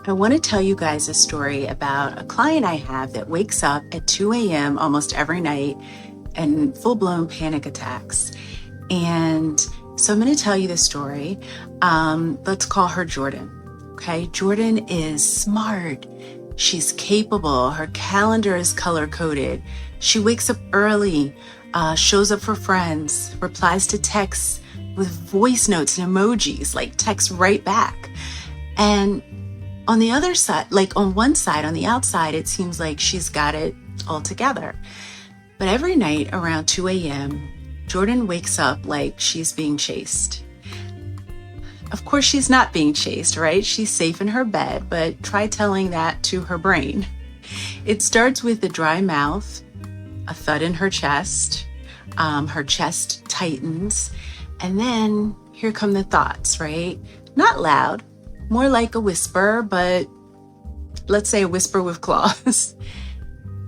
I want to tell you guys a story about a client I have that wakes up at 2 a.m. almost every night and full-blown panic attacks. And so I'm going to tell you the story. Let's call her Jordan. Okay, Jordan is smart. She's capable. Her calendar is color-coded. She wakes up early, shows up for friends, replies to texts with voice notes and emojis, like texts right back. And on the other side, like on one side, on the outside, it seems like she's got it all together. But every night around 2 a.m., Jordan wakes up like she's being chased. Of course, she's not being chased, right? She's safe in her bed, but try telling that to her brain. It starts with a dry mouth, a thud in her chest tightens, and then here come the thoughts, right? Not loud, more like a whisper, but let's say a whisper with claws.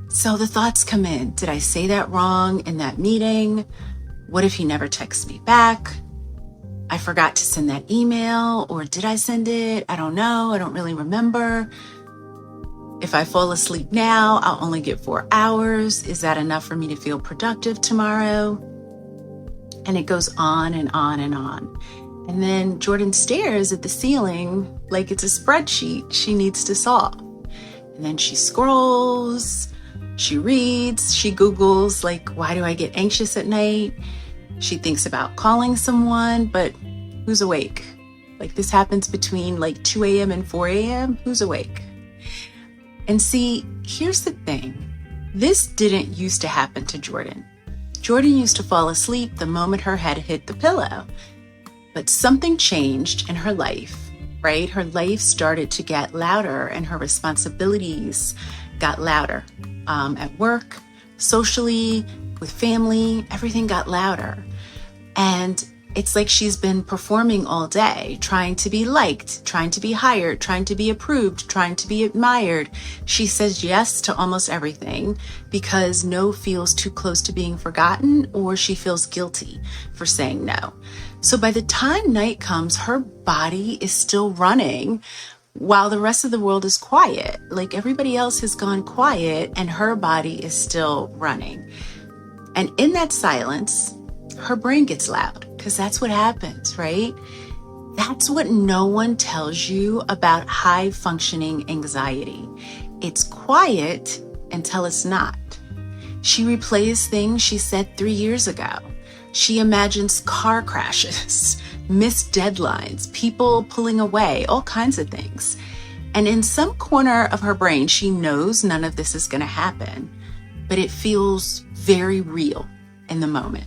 So the thoughts come in. Did I say that wrong in that meeting? What if he never texts me back? I forgot to send that email, or did I send it? I don't know. I don't really remember. If I fall asleep now, I'll only get 4 hours. Is that enough for me to feel productive tomorrow? And it goes on and on and on. And then Jordan stares at the ceiling like it's a spreadsheet she needs to solve. And then she scrolls, she reads, she Googles, like, why do I get anxious at night? She thinks about calling someone, but who's awake? Like, this happens between like 2 a.m. and 4 a.m. Who's awake? And see, here's the thing. This didn't used to happen to Jordan. Jordan used to fall asleep the moment her head hit the pillow. But something changed in her life, right? Her life started to get louder and her responsibilities got louder. At work, socially, with family, everything got louder. And it's like she's been performing all day, trying to be liked, trying to be hired, trying to be approved, trying to be admired. She says yes to almost everything because no feels too close to being forgotten, or she feels guilty for saying no. So by the time night comes, her body is still running while the rest of the world is quiet. Like, everybody else has gone quiet and her body is still running. And in that silence, her brain gets loud, because that's what happens, right? That's what no one tells you about high functioning anxiety. It's quiet until it's not. She replays things she said 3 years ago. She imagines car crashes, missed deadlines, people pulling away, all kinds of things. And in some corner of her brain, she knows none of this is going to happen, but it feels very real in the moment.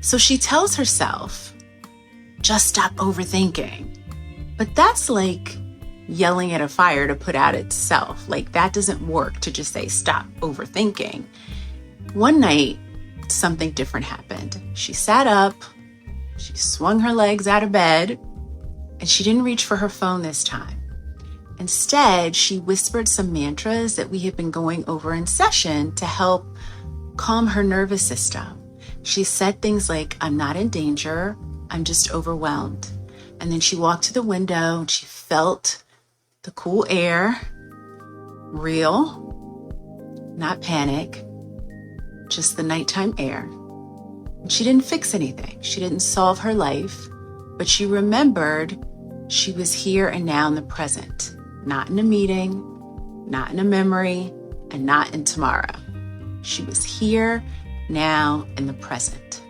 So she tells herself, just stop overthinking. But that's like yelling at a fire to put out itself. Like, that doesn't work to just say, stop overthinking. One night, something different happened. She sat up, she swung her legs out of bed, and she didn't reach for her phone this time. Instead, she whispered some mantras that we had been going over in session to help calm her nervous system. She said things like, I'm not in danger, I'm just overwhelmed. And then she walked to the window and she felt the cool air, real, not panic, just the nighttime air. And she didn't fix anything. She didn't solve her life, but she remembered she was here and now in the present, not in a meeting, not in a memory, and not in tomorrow. She was here, now, in the present.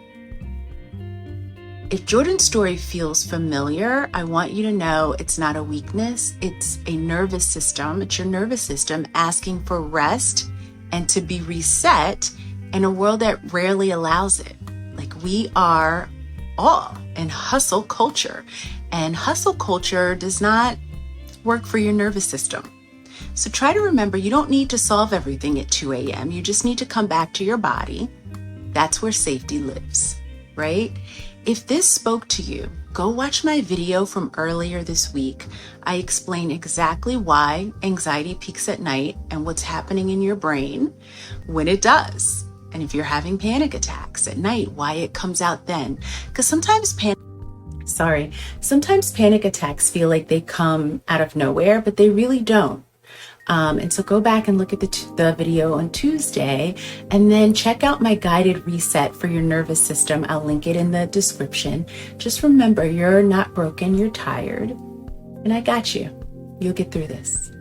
If Jordan's story feels familiar, I want you to know it's not a weakness. It's a nervous system. It's your nervous system asking for rest and to be reset in a world that rarely allows it. Like, we are all in hustle culture, and hustle culture does not work for your nervous system. So try to remember, you don't need to solve everything at 2 a.m. You just need to come back to your body. That's where safety lives, right? If this spoke to you, go watch my video from earlier this week. I explain exactly why anxiety peaks at night and what's happening in your brain when it does. And if you're having panic attacks at night, why it comes out then. Because sometimes Sorry. Sometimes panic attacks feel like they come out of nowhere, but they really don't. And so go back and look at the video on Tuesday, and then check out my guided reset for your nervous system. I'll link it in the description. Just remember, you're not broken, you're tired, and I got you. You'll get through this.